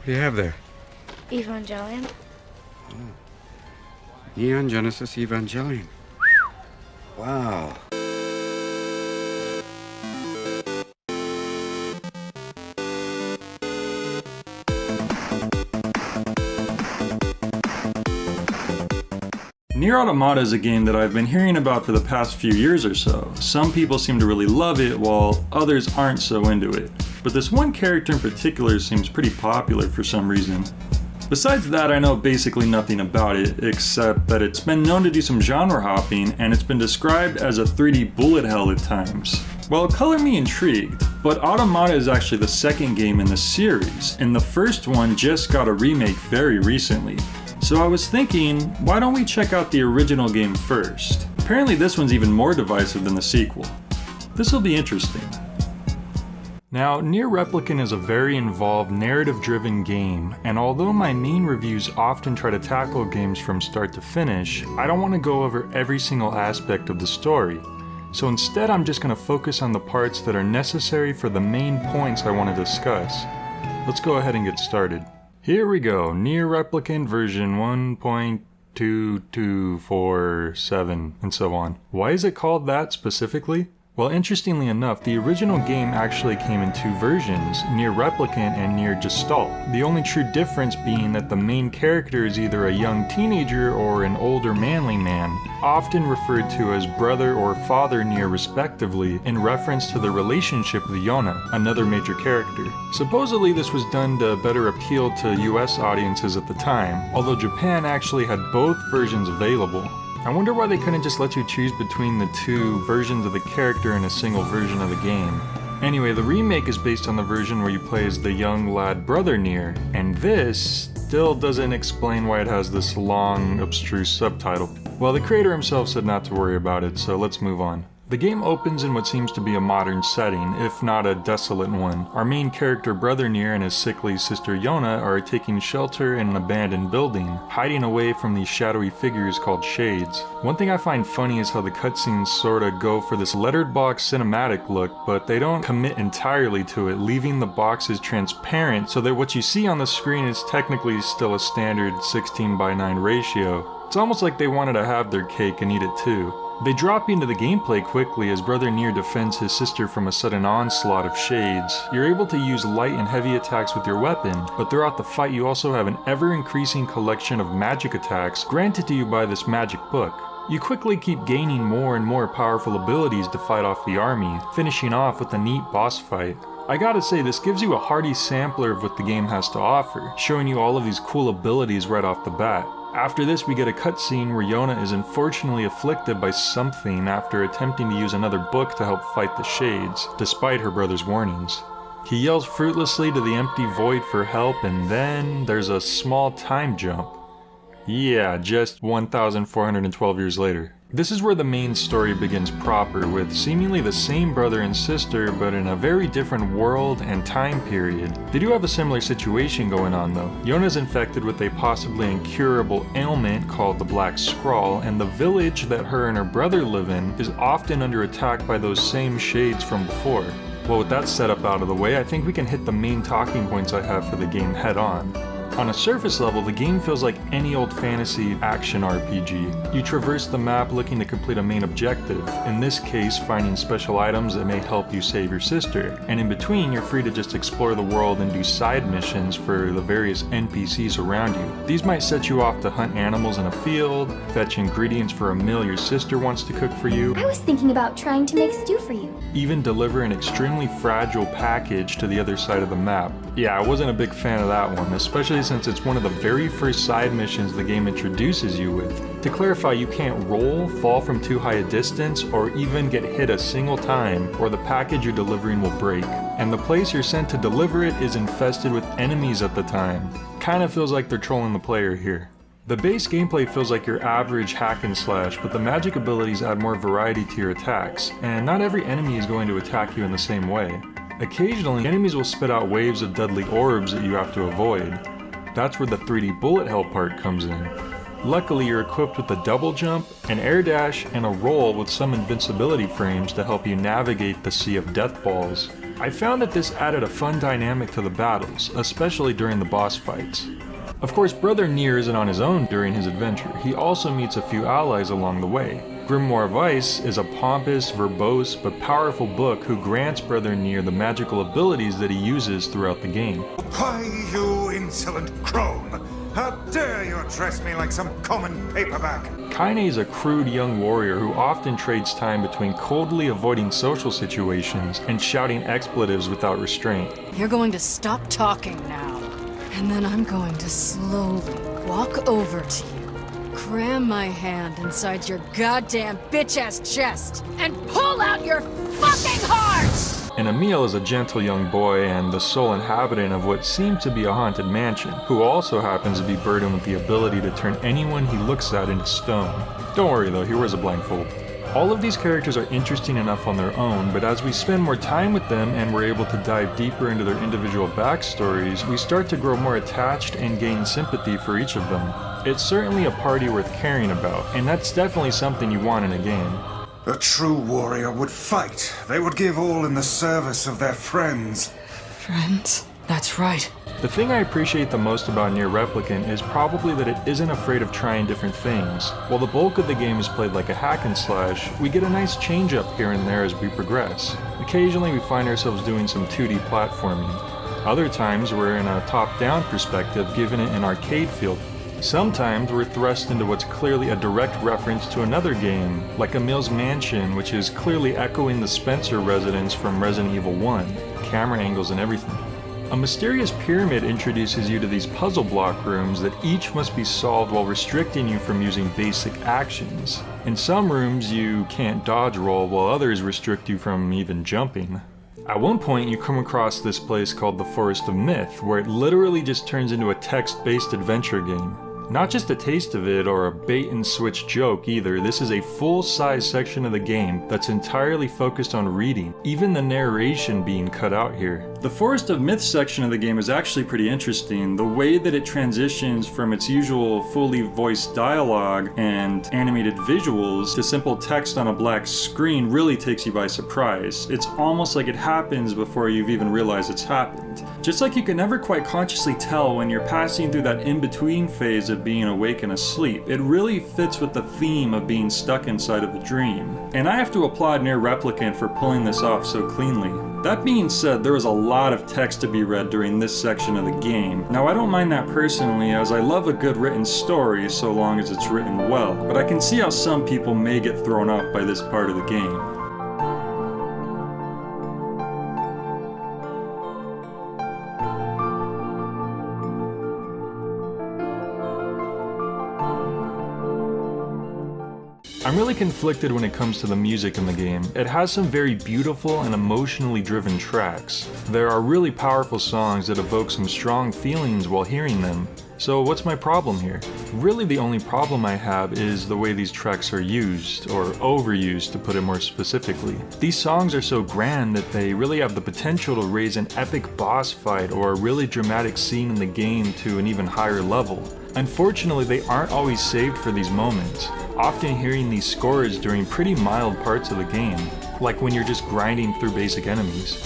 do you have there? Evangelion. Neon Genesis Evangelion. Wow. Nier Automata is a game that I've been hearing about for the past few years or so. Some people seem to really love it, while others aren't so into it. But this one character in particular seems pretty popular for some reason. Besides that, I know basically nothing about it, except that it's been known to do some genre hopping, and it's been described as a 3D bullet hell at times. Well, color me intrigued, but Automata is actually the second game in the series, and the first one just got a remake very recently. So I was thinking, why don't we check out the original game first? Apparently this one's even more divisive than the sequel. This'll be interesting. Now, Nier Replicant is a very involved, narrative-driven game, and although my main reviews often try to tackle games from start to finish, I don't want to go over every single aspect of the story. So instead, I'm just going to focus on the parts that are necessary for the main points I want to discuss. Let's go ahead and get started. Here we go, Nier Replicant version 1.2247, and so on. Why is it called that specifically? Well, interestingly enough, the original game actually came in two versions, Nier Replicant and Nier Gestalt. The only true difference being that the main character is either a young teenager or an older manly man, often referred to as brother or father Nier respectively, in reference to the relationship with Yona, another major character. Supposedly this was done to better appeal to US audiences at the time, although Japan actually had both versions available. I wonder why they couldn't just let you choose between the two versions of the character in a single version of the game. Anyway, the remake is based on the version where you play as the young lad brother Nier, and this still doesn't explain why it has this long, abstruse subtitle. Well, the creator himself said not to worry about it, so let's move on. The game opens in what seems to be a modern setting, if not a desolate one. Our main character Brother Nier and his sickly sister Yona are taking shelter in an abandoned building, hiding away from these shadowy figures called shades. One thing I find funny is how the cutscenes sorta go for this lettered box cinematic look, but they don't commit entirely to it, leaving the boxes transparent so that what you see on the screen is technically still a standard 16:9 ratio. It's almost like they wanted to have their cake and eat it too. They drop into the gameplay quickly as Brother Nier defends his sister from a sudden onslaught of shades. You're able to use light and heavy attacks with your weapon, but throughout the fight you also have an ever-increasing collection of magic attacks granted to you by this magic book. You quickly keep gaining more and more powerful abilities to fight off the army, finishing off with a neat boss fight. I gotta say, this gives you a hearty sampler of what the game has to offer, showing you all of these cool abilities right off the bat. After this, we get a cutscene where Yona is unfortunately afflicted by something after attempting to use another book to help fight the shades, despite her brother's warnings. He yells fruitlessly to the empty void for help, and then there's a small time jump. Yeah, just 1,412 years later. This is where the main story begins proper, with seemingly the same brother and sister, but in a very different world and time period. They do have a similar situation going on though. Yona's infected with a possibly incurable ailment called the Black Scrawl, and the village that her and her brother live in is often under attack by those same shades from before. Well, with that setup out of the way, I think we can hit the main talking points I have for the game head on. On a surface level, the game feels like any old fantasy action RPG. You traverse the map looking to complete a main objective, in this case finding special items that may help you save your sister, and in between you're free to just explore the world and do side missions for the various NPCs around you. These might set you off to hunt animals in a field, fetch ingredients for a meal your sister wants to cook for you. I was thinking about trying to make stew for you. Even deliver an extremely fragile package to the other side of the map. Yeah, I wasn't a big fan of that one, especially since it's one of the very first side missions the game introduces you with. To clarify, you can't roll, fall from too high a distance, or even get hit a single time, or the package you're delivering will break. And the place you're sent to deliver it is infested with enemies at the time. Kinda feels like they're trolling the player here. The base gameplay feels like your average hack and slash, but the magic abilities add more variety to your attacks, and not every enemy is going to attack you in the same way. Occasionally, enemies will spit out waves of deadly orbs that you have to avoid. That's where the 3D bullet hell part comes in. Luckily, you're equipped with a double jump, an air dash, and a roll with some invincibility frames to help you navigate the sea of death balls. I found that this added a fun dynamic to the battles, especially during the boss fights. Of course, Brother Nier isn't on his own during his adventure, he also meets a few allies along the way. Grimoire of Ice is a pompous, verbose, but powerful book who grants Brother Nier the magical abilities that he uses throughout the game. Why, you insolent crone! How dare you address me like some common paperback! Kaine is a crude young warrior who often trades time between coldly avoiding social situations and shouting expletives without restraint. You're going to stop talking now. And then I'm going to slowly walk over to you, cram my hand inside your goddamn bitch-ass chest, and pull out your fucking heart! And Emil is a gentle young boy and the sole inhabitant of what seemed to be a haunted mansion, who also happens to be burdened with the ability to turn anyone he looks at into stone. Don't worry though, he wears a blindfold. All of these characters are interesting enough on their own, but as we spend more time with them and we're able to dive deeper into their individual backstories, we start to grow more attached and gain sympathy for each of them. It's certainly a party worth caring about, and that's definitely something you want in a game. A true warrior would fight. They would give all in the service of their friends. Friends? That's right. The thing I appreciate the most about Nier Replicant is probably that it isn't afraid of trying different things. While the bulk of the game is played like a hack and slash, we get a nice change up here and there as we progress. Occasionally we find ourselves doing some 2D platforming. Other times we're in a top-down perspective, giving it an arcade feel. Sometimes we're thrust into what's clearly a direct reference to another game, like Emil's Mansion, which is clearly echoing the Spencer residence from Resident Evil 1, camera angles and everything. A mysterious pyramid introduces you to these puzzle block rooms that each must be solved while restricting you from using basic actions. In some rooms you can't dodge roll, while others restrict you from even jumping. At one point you come across this place called the Forest of Myth, where it literally just turns into a text-based adventure game. Not just a taste of it or a bait and switch joke either, this is a full-size section of the game that's entirely focused on reading, even the narration being cut out here. The Forest of Myth section of the game is actually pretty interesting. The way that it transitions from its usual fully voiced dialogue and animated visuals to simple text on a black screen really takes you by surprise. It's almost like it happens before you've even realized it's happened. Just like you can never quite consciously tell when you're passing through that in-between phase of being awake and asleep. It really fits with the theme of being stuck inside of a dream. And I have to applaud Nier Replicant for pulling this off so cleanly. That being said, there was a lot of text to be read during this section of the game. Now I don't mind that personally, as I love a good written story so long as it's written well, but I can see how some people may get thrown off by this part of the game. I'm really conflicted when it comes to the music in the game. It has some very beautiful and emotionally driven tracks. There are really powerful songs that evoke some strong feelings while hearing them. So what's my problem here? Really the only problem I have is the way these tracks are used, or overused to put it more specifically. These songs are so grand that they really have the potential to raise an epic boss fight or a really dramatic scene in the game to an even higher level. Unfortunately, they aren't always saved for these moments, often hearing these scores during pretty mild parts of the game, like when you're just grinding through basic enemies.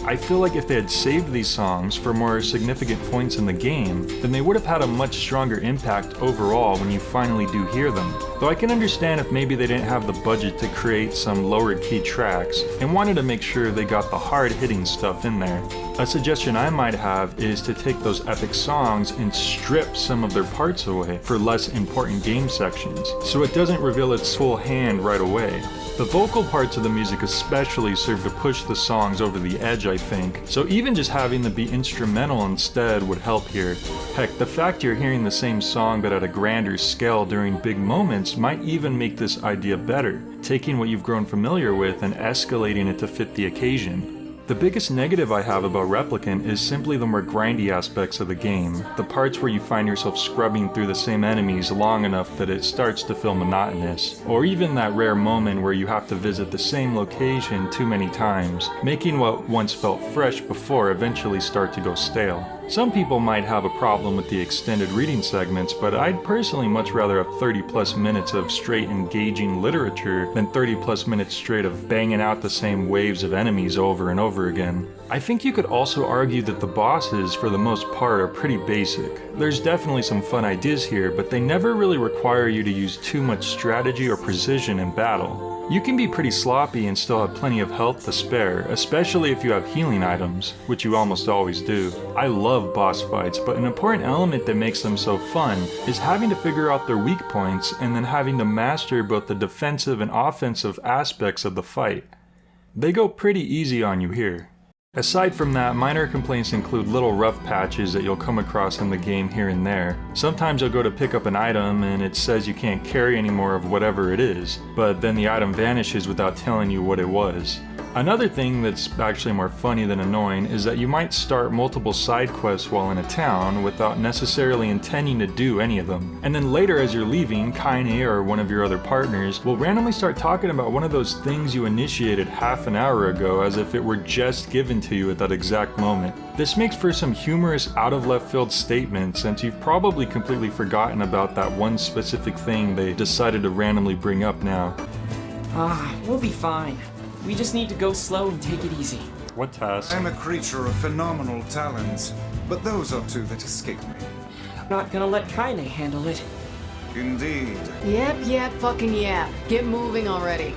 I feel like if they had saved these songs for more significant points in the game, then they would have had a much stronger impact overall when you finally do hear them. Though I can understand if maybe they didn't have the budget to create some lower key tracks and wanted to make sure they got the hard hitting stuff in there. A suggestion I might have is to take those epic songs and strip some of their parts away for less important game sections, so it doesn't reveal its full hand right away. The vocal parts of the music especially serve to push the songs over the edge, I think, so even just having them be instrumental instead would help here. Heck, the fact you're hearing the same song but at a grander scale during big moments might even make this idea better, taking what you've grown familiar with and escalating it to fit the occasion. The biggest negative I have about Replicant is simply the more grindy aspects of the game, the parts where you find yourself scrubbing through the same enemies long enough that it starts to feel monotonous, or even that rare moment where you have to visit the same location too many times, making what once felt fresh before eventually start to go stale. Some people might have a problem with the extended reading segments, but I'd personally much rather have 30 plus minutes of straight engaging literature than 30 plus minutes straight of banging out the same waves of enemies over and over again. I think you could also argue that the bosses, for the most part, are pretty basic. There's definitely some fun ideas here, but they never really require you to use too much strategy or precision in battle. You can be pretty sloppy and still have plenty of health to spare, especially if you have healing items, which you almost always do. I love boss fights, but an important element that makes them so fun is having to figure out their weak points and then having to master both the defensive and offensive aspects of the fight. They go pretty easy on you here. Aside from that, minor complaints include little rough patches that you'll come across in the game here and there. Sometimes you'll go to pick up an item and it says you can't carry any more of whatever it is, but then the item vanishes without telling you what it was. Another thing that's actually more funny than annoying is that you might start multiple side quests while in a town without necessarily intending to do any of them. And then later as you're leaving, Kaine or one of your other partners will randomly start talking about one of those things you initiated half an hour ago as if it were just given to you at that exact moment. This makes for some humorous out of left field statements since you've probably completely forgotten about that one specific thing they decided to randomly bring up now. We'll be fine. We just need to go slow and take it easy. What task? I'm a creature of phenomenal talents, but those are two that escape me. Not gonna let Kaine handle it. Indeed. Yep, fucking yep. Get moving already.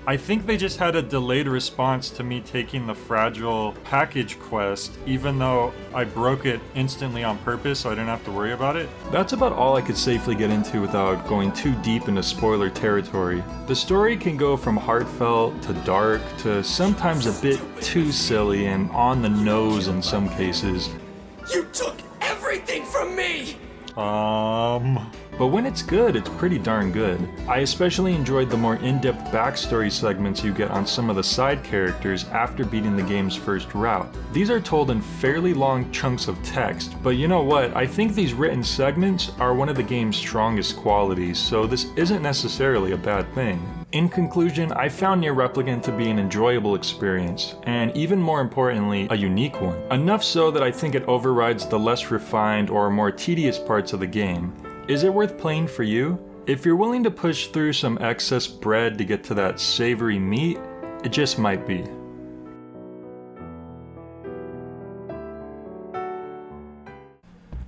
I think they just had a delayed response to me taking the fragile package quest, even though I broke it instantly on purpose so I didn't have to worry about it. That's about all I could safely get into without going too deep into spoiler territory. The story can go from heartfelt to dark to sometimes a bit too silly and on the nose in some cases. You took everything from me! But when it's good, it's pretty darn good. I especially enjoyed the more in-depth backstory segments you get on some of the side characters after beating the game's first route. These are told in fairly long chunks of text, but you know what? I think these written segments are one of the game's strongest qualities, so this isn't necessarily a bad thing. In conclusion, I found Nier Replicant to be an enjoyable experience, and even more importantly, a unique one. Enough so that I think it overrides the less refined or more tedious parts of the game. Is it worth playing for you? If you're willing to push through some excess bread to get to that savory meat, it just might be.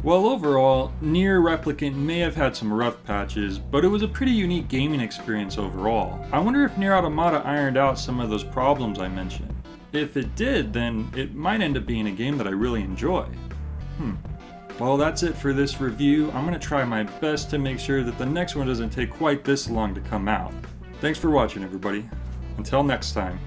Well, overall, Nier Replicant may have had some rough patches, but it was a pretty unique gaming experience overall. I wonder if Nier Automata ironed out some of those problems I mentioned. If it did, then it might end up being a game that I really enjoy. Well, that's it for this review. I'm going to try my best to make sure that the next one doesn't take quite this long to come out. Thanks for watching, everybody. Until next time.